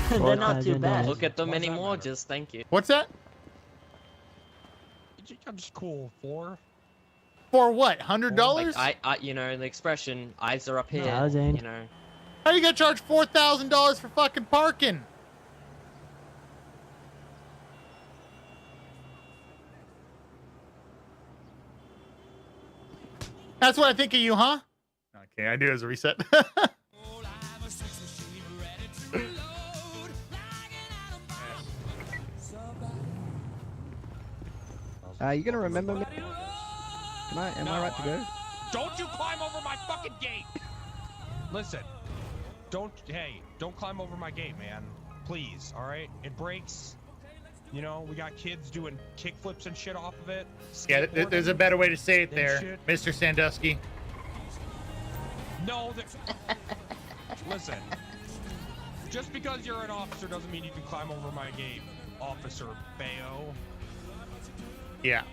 They're not too bad. Look at them anymore, just thank you. What's that? I'm just cool. For what? $100? Like, you know, the expression, eyes are up here, $1,000. you know. How you gonna charge $4,000 for fucking parking? That's what I think of you, huh? Okay, I knew it was a reset. You gonna remember me? Am I right to go? Don't you climb over my fucking gate! Listen, don't climb over my gate, man. Please, all right? It breaks. You know, we got kids doing kickflips and shit off of it. Yeah, there's a better way to say it there, Mr. Sandusky. No, listen. Just because you're an officer doesn't mean you can climb over my gate, Officer Bayo. Yeah.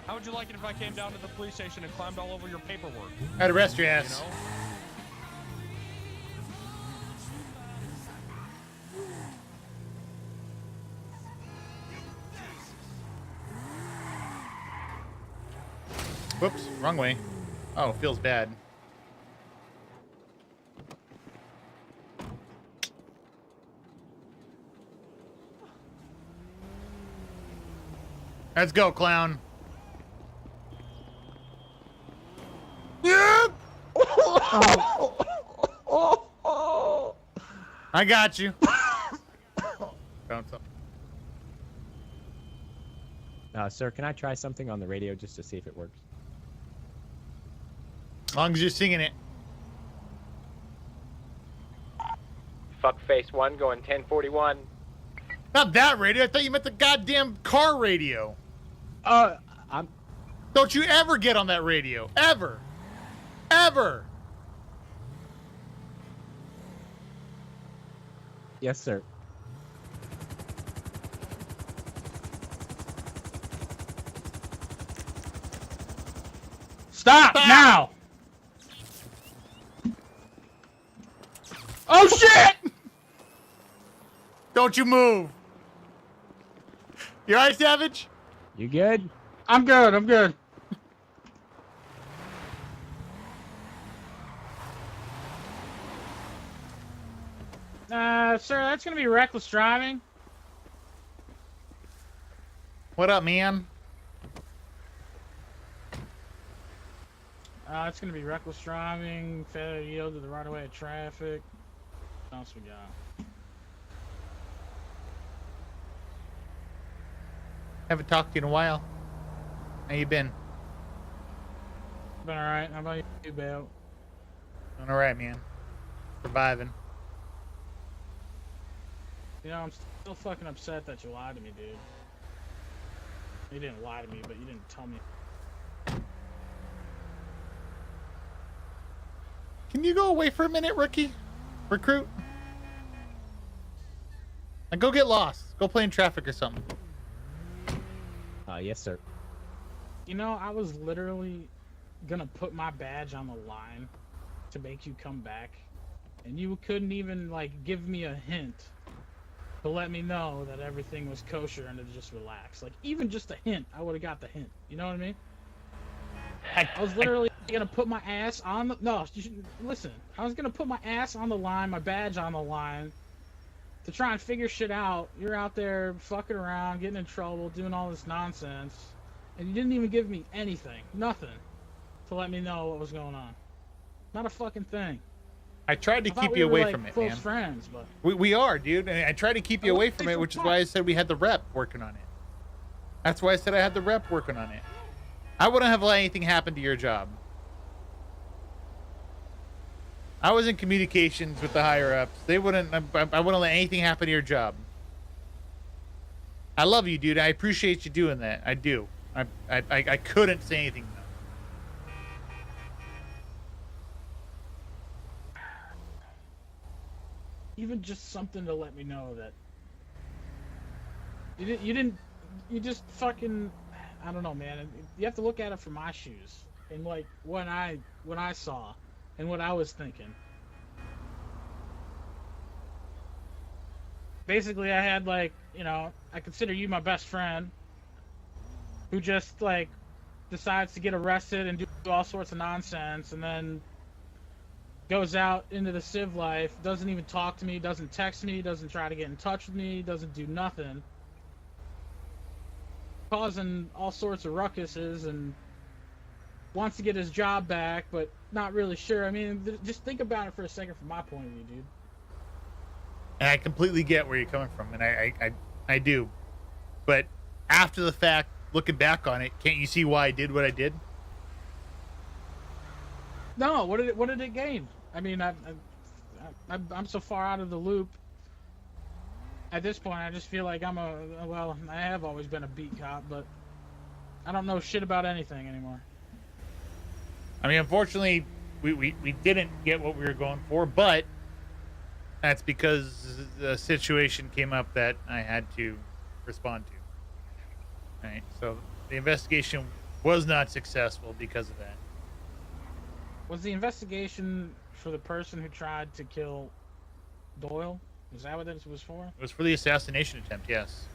How would you like it if I came down to the police station and climbed all over your paperwork? I'd arrest your ass. You know? Whoops, wrong way. Oh, feels bad. Let's go, clown. Yep. I got you. Sir, can I try something on the radio just to see if it works? As long as you're singing it. Fuckface 1 going 1041. Not that radio. I thought you meant the goddamn car radio. I'm... Don't you ever get on that radio. Ever. Ever. Yes, sir. Stop now! Oh shit! Don't you move. You alright, Savage? You good? I'm good, I'm good. Sir, that's gonna be reckless driving. What up, man? It's gonna be reckless driving, failure to yield to the right of way of traffic. What else we got? Haven't talked to you in a while. How you been? Been alright. How about you, Bayo? Doing alright, man. Surviving. You know, I'm still fucking upset that you lied to me, dude. You didn't lie to me, but you didn't tell me. Can you go away for a minute, rookie? Recruit? And go get lost. Go play in traffic or something. Yes, sir. You know, I was literally gonna put my badge on the line to make you come back, and you couldn't even, like, give me a hint to let me know that everything was kosher and to just relax. Like, even just a hint, I would have got the hint. You know what I mean? I was literally gonna put my ass on the... No, you should... Listen. I was gonna put my ass on the line, my badge on the line, to try and figure shit out. You're out there fucking around, getting in trouble, doing all this nonsense, and you didn't even give me anything. Nothing. To let me know what was going on. Not a fucking thing. I tried to I thought keep we you were, away like, from it, close man. friends, but... We are, dude. And I tried to keep you away from it, which is why I said we had the rep working on it. That's why I said I had the rep working on it. I wouldn't have let anything happen to your job. I was in communications with the higher ups. They wouldn't. I wouldn't let anything happen to your job. I love you, dude. I appreciate you doing that. I do. I couldn't say anything though. Even just something to let me know that you just fucking... I don't know, man. You have to look at it from my shoes and like what I saw and what I was thinking. Basically, I had like, you know, I consider you my best friend who just like decides to get arrested and do all sorts of nonsense and then goes out into the civ life, doesn't even talk to me, doesn't text me, doesn't try to get in touch with me, doesn't do nothing. Causing all sorts of ruckuses and wants to get his job back, but not really sure. I mean, just think about it for a second from my point of view, dude. And I completely get where you're coming from, and I do. But after the fact, looking back on it, can't you see why I did what I did? No, what did it gain? I mean, I'm so far out of the loop. At this point, I just feel like I have always been a beat cop, but I don't know shit about anything anymore. I mean, unfortunately, we didn't get what we were going for, but that's because the situation came up that I had to respond to. Right? So the investigation was not successful because of that. Was the investigation for the person who tried to kill Doyle? Is that what this was for? It was for the assassination attempt, yes.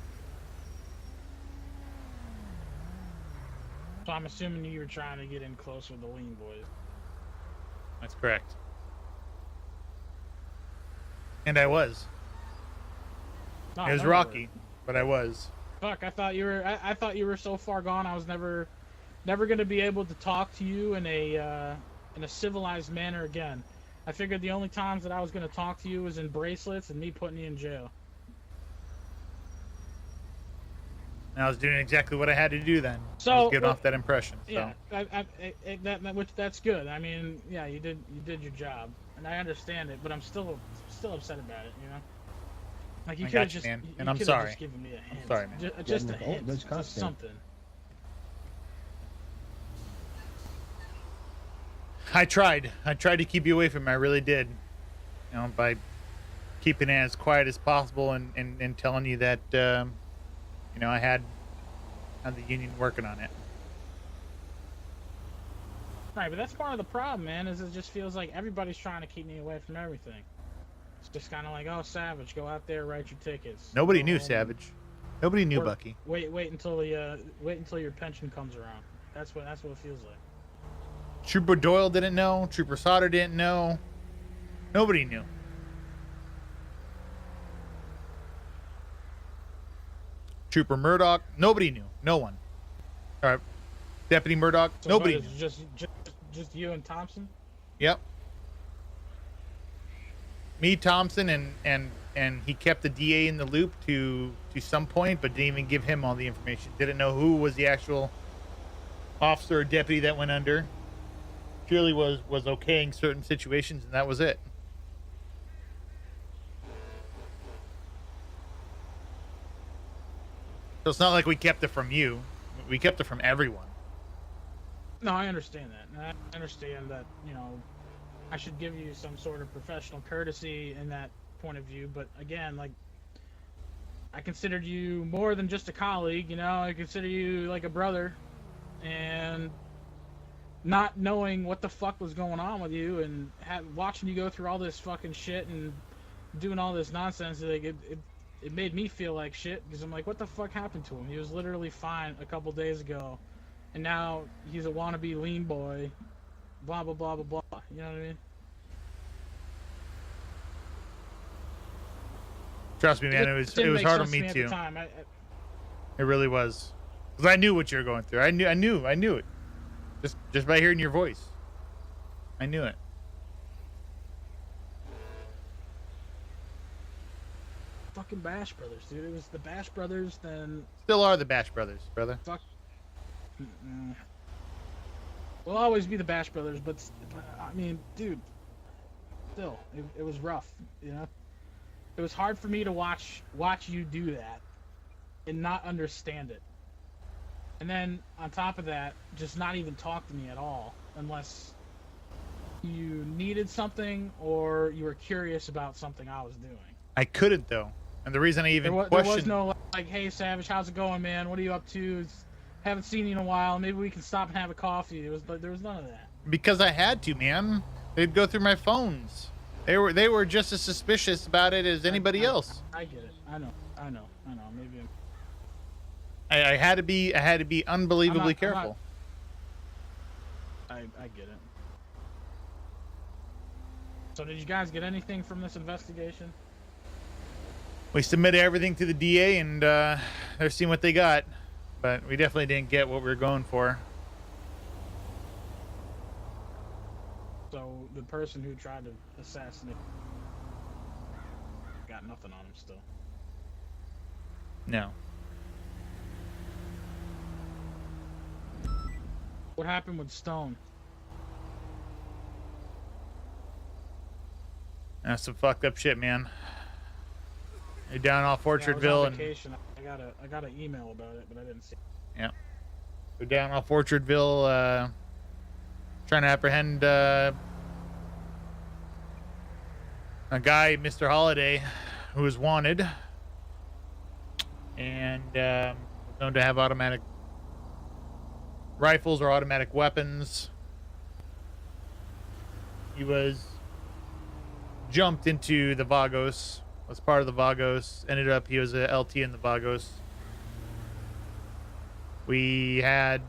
So I'm assuming you were trying to get in close with the Lean Boys. That's correct. And I was. No, It was rocky, but I was. Fuck, I thought you were. I thought you were so far gone. I was never gonna be able to talk to you in a civilized manner again. I figured the only times that I was gonna talk to you was in bracelets and me putting you in jail. And I was doing exactly what I had to do then. So I was giving off that impression. So. Yeah, that's good. I mean, yeah, you did your job, and I understand it, but I'm still upset about it. You know, like you could have just, man. you And I'm could've sorry. just given me a hint. I'm sorry, man. Just a hint, just something. I tried to keep you away from it. I really did. You know, by keeping it as quiet as possible and telling you that, you know, I had the union working on it. Right, but that's part of the problem, man, is it just feels like everybody's trying to keep me away from everything. It's just kind of like, oh, Savage, go out there, write your tickets. Nobody knew Savage. Nobody knew Bucky. Wait until your pension comes around. That's what it feels like. Trooper Doyle didn't know. Trooper Sauter didn't know. Nobody knew. Trooper Murdoch, nobody knew. No one. All right. Deputy Murdoch, So nobody what, knew. just you and Thompson? Yep. Me, Thompson, and he kept the DA in the loop to some point, but didn't even give him all the information. Didn't know who was the actual officer or deputy that went under. Purely was okaying certain situations, and that was it. So it's not like we kept it from you. We kept it from everyone. No, I understand that. And I understand that, you know, I should give you some sort of professional courtesy in that point of view. But again, like, I considered you more than just a colleague, you know? I consider you like a brother. And not knowing what the fuck was going on with you and watching you go through all this fucking shit and doing all this nonsense, like it made me feel like shit, because I'm like, what the fuck happened to him? He was literally fine a couple days ago, and now he's a wannabe lean boy, blah blah blah blah blah. You know what I mean? Trust me, man. It was hard on me too. It really was, because I knew what you were going through. I knew it. Just by hearing your voice, I knew it. Fucking Bash Brothers, dude. It was the Bash Brothers, then... Still are the Bash Brothers, brother. Fuck. We'll always be the Bash Brothers, but I mean, dude, still, it was rough, you know? It was hard for me to watch you do that and not understand it. And then, on top of that, just not even talk to me at all, unless you needed something or you were curious about something I was doing. I couldn't, though. And the reason I even questioned... There was no, like, hey, Savage, how's it going, man? What are you up to? Haven't seen you in a while. Maybe we can stop and have a coffee. There was none of that. Because I had to, man. They'd go through my phones. They were just as suspicious about it as anybody else. I get it. I know. Maybe I had to be unbelievably careful. I get it. So did you guys get anything from this investigation? We submitted everything to the DA, and they're seeing what they got. But we definitely didn't get what we were going for. So the person who tried to assassinate got nothing on him still. No. What happened with Stone? That's some fucked up shit, man. You're down off Yeah, I was Orchardville, on vacation. I got an email about it, but I didn't see it. Yeah. Go down off Orchardville, trying to apprehend a guy, Mr. Holiday, who is wanted and known to have automatic rifles or automatic weapons. He was jumped into the Vagos, was part of the Vagos, ended up he was a LT in the Vagos. We had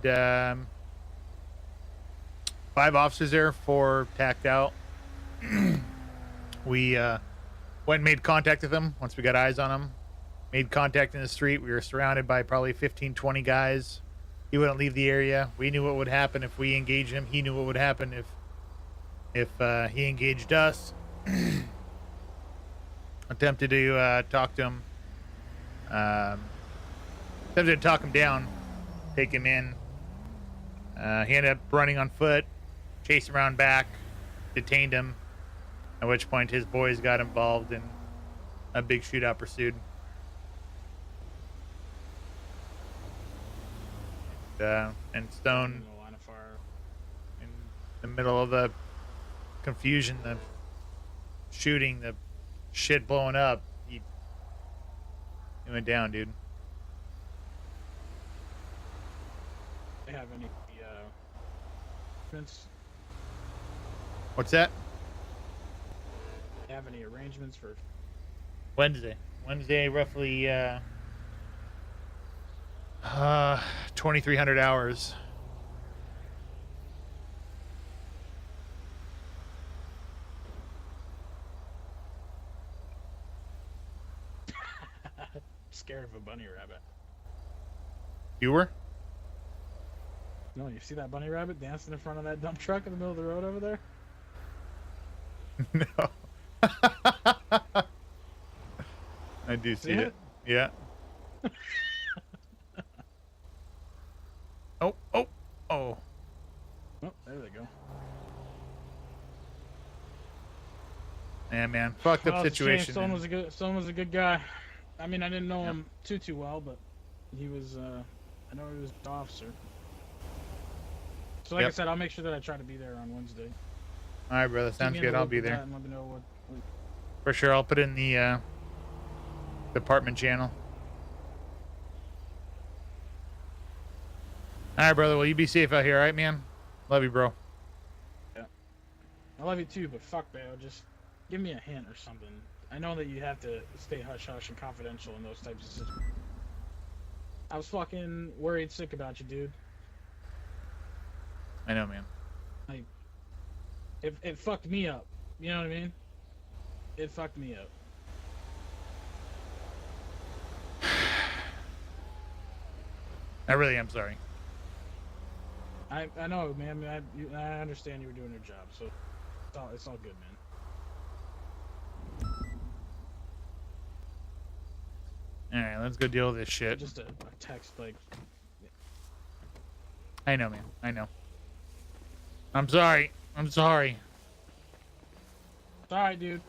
5 officers there, 4 tacked out. We went and made contact with him once we got eyes on him. Made contact in the street. We were surrounded by probably 15, 20 guys. He wouldn't leave the area. We knew what would happen if we engaged him. He knew what would happen if he engaged us. Attempted to talk to him. Attempted to talk him down, take him in. He ended up running on foot, chased him around back, detained him. At which point his boys got involved in a big shootout pursued. And Stone, In the line of fire. in the middle of the confusion, the shooting, the shit blowing up, he went down, dude. They have any arrangements? What's that? They have any arrangements for? Wednesday, roughly 2,300 hours. Scared of a bunny rabbit. You were? No, you see that bunny rabbit dancing in front of that dump truck in the middle of the road over there? No. I do see it. Yeah. Oh. Oh, there they go. Yeah, man. Fucked up Well, it's a shame. situation. Stone was a good guy. I mean, I didn't know him too well, but he was. I know he was an officer. So, like I said, I'll make sure that I try to be there on Wednesday. All right, brother. Sounds good. I'll be there. And let me know what. For sure. I'll put in the department channel. All right, brother. Well, you be safe out here, all right, man? Love you, bro. Yeah. I love you too, but fuck, Bayo. Just give me a hint or something. I know that you have to stay hush-hush and confidential in those types of situations. I was fucking worried sick about you, dude. I know, man. Like, it fucked me up. You know what I mean? It fucked me up. I really am sorry. I know, man. I understand you were doing your job, so it's all good, man. All right, let's go deal with this shit. Just a text, like. I know, man. I know. I'm sorry. It's alright, dude.